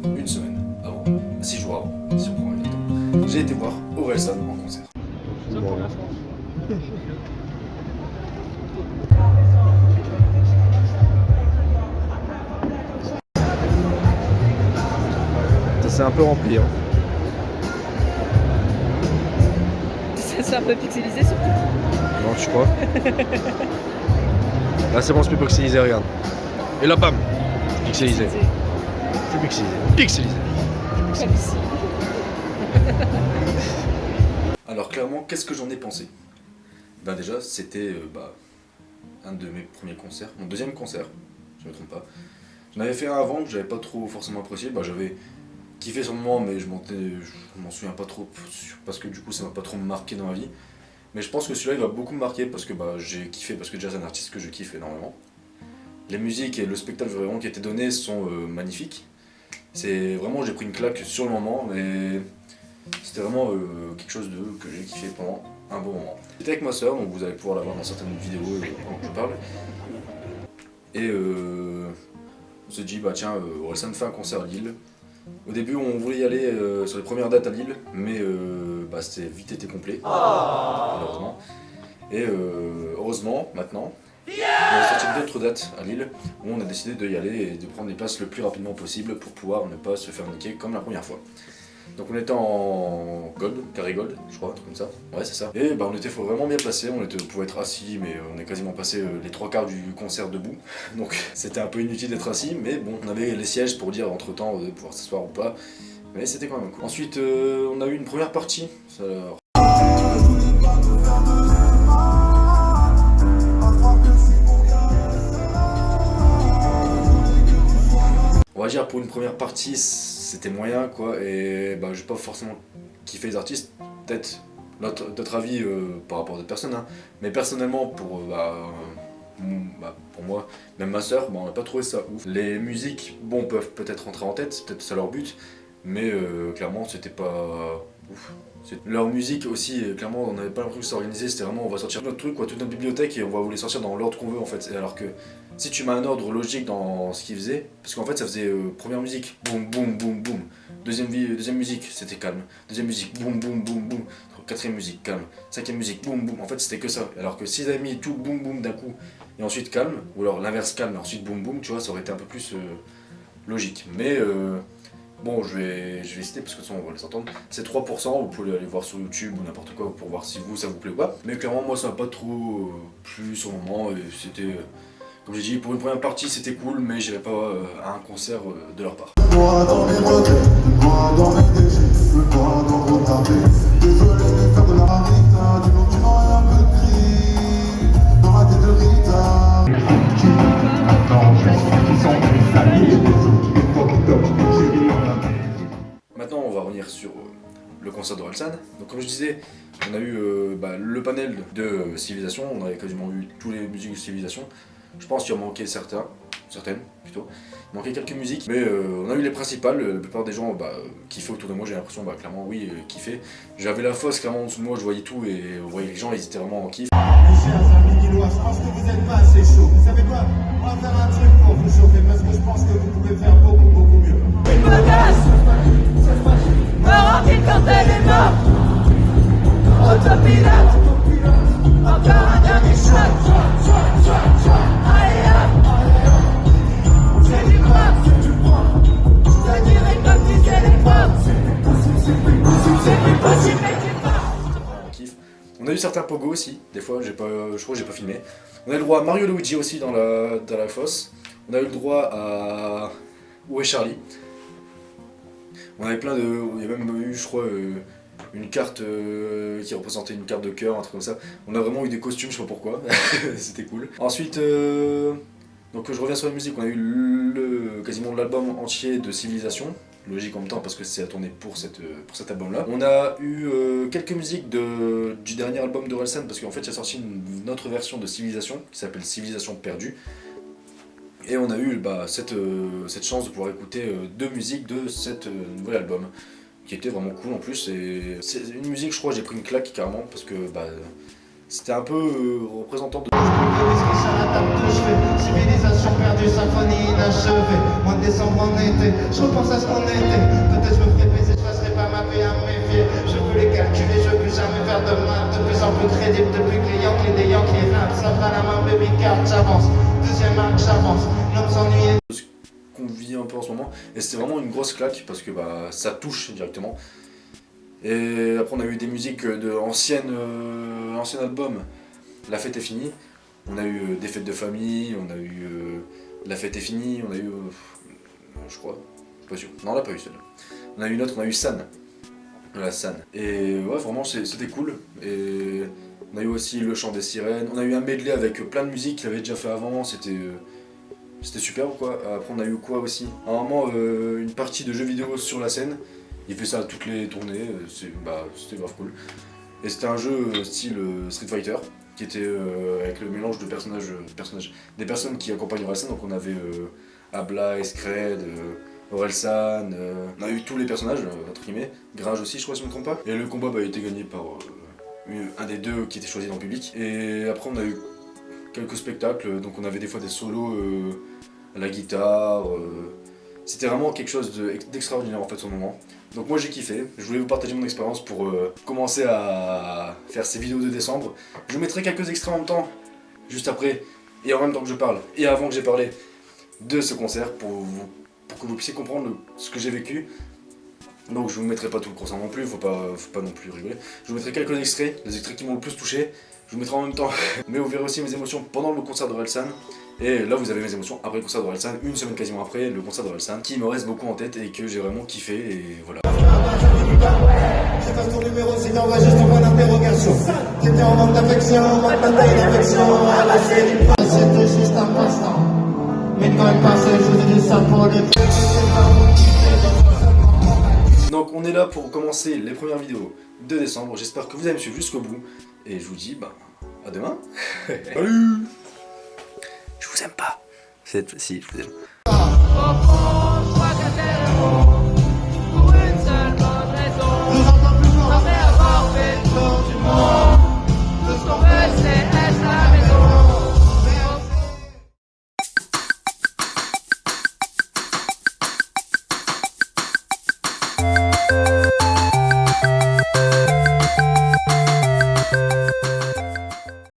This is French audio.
une semaine avant, 6 jours avant, si on prend une temps, j'ai été voir Orelsan en concert. Bon. Ça s'est un peu rempli. Hein. C'est un peu pixelisé surtout. Non, tu crois? Là, c'est bon, c'est plus pixelisé, regarde. Et là, bam! Pixelisé. Plus pixelisé. Pixelisé. Comme ici. Alors clairement, qu'est-ce que j'en ai pensé? Ben déjà, c'était un de mes premiers concerts, mon deuxième concert, je ne me trompe pas. J'en avais fait un avant que j'avais pas trop forcément apprécié, j'avais kiffé sur le moment mais je m'en souviens pas trop parce que du coup ça m'a pas trop marqué dans ma vie. Mais je pense que celui-là il va beaucoup me marquer parce que j'ai kiffé, parce que déjà c'est un artiste que je kiffe énormément. Les musiques et le spectacle vraiment qui a été donné sont magnifiques. C'est vraiment, j'ai pris une claque sur le moment mais c'était vraiment quelque chose que j'ai kiffé pendant un bon moment. J'étais avec ma soeur, donc vous allez pouvoir la voir dans certaines vidéos pendant que je parle. Et on s'est dit, tiens, Orelsan fait un concert à Lille. Au début, on voulait y aller sur les premières dates à Lille, mais c'était vite été complet, malheureusement. Et heureusement, maintenant, on a sorti d'autres dates à Lille, où on a décidé d'y aller et de prendre les places le plus rapidement possible pour pouvoir ne pas se faire niquer comme la première fois. Donc on était en gold, carré gold, je crois, un truc comme ça. Ouais, c'est ça. Et on était vraiment bien placés, on pouvait être assis, mais on est quasiment passé les 3/4 du concert debout. Donc c'était un peu inutile d'être assis, mais bon, on avait les sièges pour dire entre temps de pouvoir s'asseoir ou pas. Mais c'était quand même cool. Ensuite, on a eu une première partie. On va dire pour une première partie, c'était moyen quoi, et j'ai pas forcément kiffé les artistes, peut-être d'autres avis par rapport à d'autres personnes, hein. Mais personnellement pour moi, même ma soeur, on n'a pas trouvé ça ouf. Les musiques, peuvent peut-être rentrer en tête, c'est peut-être ça leur but, mais clairement c'était pas ouf. Leur musique aussi, clairement on n'avait pas l'impression que c'était organisé, c'était vraiment on va sortir notre truc, toute notre bibliothèque et on va vous les sortir dans l'ordre qu'on veut en fait. Et alors que si tu mets un ordre logique dans ce qu'ils faisaient, parce qu'en fait ça faisait première musique, boum boum boum boum, deuxième musique, c'était calme, deuxième musique, boum boum boum boum, quatrième musique, calme, cinquième musique, boum boum, en fait c'était que ça. Alors que s'ils avaient mis tout boum boum d'un coup et ensuite calme, ou alors l'inverse calme et ensuite boum boum, tu vois, ça aurait été un peu plus logique. Mais bon, je vais citer parce que de toute façon on va les entendre. C'est 3%, vous pouvez aller voir sur YouTube ou n'importe quoi pour voir si ça vous plaît ou pas. Mais clairement, moi ça m'a pas trop plu sur le moment. Et c'était, comme j'ai dit, pour une première partie c'était cool, mais j'irai pas à un concert de leur part. Moi dans mes regrets, moi dans mes déchets, moi dans le retardé. Désolé de faire de la rarita, du nom du nom et un peu de cri. Dans la tête de Rita. Maintenant on va revenir sur le concert d'Orelsan. Donc comme je disais, on a eu le panel de Civilisation, on avait quasiment eu toutes les musiques de Civilisation. Je pense qu'il en manquait certaines plutôt. Il manquait quelques musiques, mais on a eu les principales. La plupart des gens kiffaient autour de moi, j'ai l'impression, clairement oui, kiffaient. J'avais la fosse clairement en dessous de moi, je voyais tout et vous voyez les gens, ils étaient vraiment en kiff. Mes chers amis lillois, je pense que vous êtes pas assez chaud. Vous savez quoi? On va faire un truc pour vous chauffer parce que je pense que vous pouvez faire beaucoup beaucoup mieux. Une bonasse me remplit quand elle est morte. Autopilote, encore un dernier shot. Allez hop, c'est du propre. Ça dirait comme disaient les profs. C'est plus possible mais tu pars. Kiff. On a eu certains pogos aussi, des fois, je crois que j'ai pas filmé. On a eu le droit à Mario Luigi aussi dans la fosse. On a eu le droit à Où est Charlie. On avait plein de... Il y a même eu, je crois, une carte qui représentait une carte de cœur, un truc comme ça. On a vraiment eu des costumes, je sais pas pourquoi. C'était cool. Ensuite, donc je reviens sur la musique. On a eu quasiment l'album entier de Civilisation. Logique en même temps parce que c'est à tourner pour cet album là. On a eu quelques musiques du dernier album d'Orelsan parce qu'en fait il a sorti une autre version de Civilisation qui s'appelle Civilisation perdue. Et on a eu cette chance de pouvoir écouter deux musiques de cet nouvel album qui était vraiment cool en plus. Et c'est une musique, je crois, j'ai pris une claque carrément parce que c'était un peu représentant de... whisky sur la table de chevet. Civilisation perdue, symphonie inachevée. Mois de décembre en été, je repense à ce qu'on était. Peut-être je me ferai baiser, je passerai pas ma vie à me méfier. Je veux les calculer, je veux plus jamais faire de maths. De plus en plus crédible, depuis que les Yankees des Yankees rap. Ça va la main, baby card, j'avance. Deuxième arc, j'avance. L'homme s'ennuie. Qu'on vit un peu en ce moment, et c'était vraiment une grosse claque parce que bah, ça touche directement. Et après on a eu des musiques de ancien album, La fête est finie, on a eu des fêtes de famille, on a eu La fête est finie, on a eu je crois, je suis pas sûr, non on l'a pas eu celle-là. On a eu une autre, on a eu San, voilà San. Et ouais vraiment c'était cool. Et on a eu aussi Le chant des sirènes, on a eu un medley avec plein de musiques qu'il avait déjà fait avant, c'était super quoi. Après on a eu quoi aussi? À un moment une partie de jeux vidéo sur la scène. Il fait ça à toutes les tournées, c'était grave cool. Et c'était un jeu style Street Fighter, qui était avec le mélange de personnages, des personnes qui accompagnent Orelsan. Donc on avait Abla, Skred, Orelsan, on a eu tous les personnages, entre guillemets, Grage aussi je crois si je ne me trompe pas. Et le combat a été gagné par un des deux qui était choisi dans le public. Et après on a eu quelques spectacles, donc on avait des fois des solos à la guitare, c'était vraiment quelque chose d'extraordinaire en fait ce moment. Donc moi j'ai kiffé, je voulais vous partager mon expérience pour commencer à faire ces vidéos de décembre. Je vous mettrai quelques extraits en même temps, juste après, et en même temps que je parle, et avant que j'ai parlé de ce concert, pour que vous puissiez comprendre ce que j'ai vécu. Donc je vous mettrai pas tout le concert non plus, faut pas non plus rigoler. Je vous mettrai quelques extraits, les extraits qui m'ont le plus touché. Je vous mettrai en même temps, mais vous verrez aussi mes émotions pendant le concert d'Orelsan. Et là vous avez mes émotions après le concert d'Orelsan, une semaine quasiment après le concert d'Orelsan, qui me reste beaucoup en tête et que j'ai vraiment kiffé, et voilà. C'est ton numéro, c'est d'envoi juste en point d'interrogation. T'étais en manque d'affection, manque d'affection, à la série. C'était juste un passe-temps. Mais quand il passait, je faisais ça pour le fait. Donc on est là pour commencer les premières vidéos de décembre. J'espère que vous allez me suivre jusqu'au bout. Et je vous dis, à demain. Salut. Je vous aime pas. Si, je vous aime.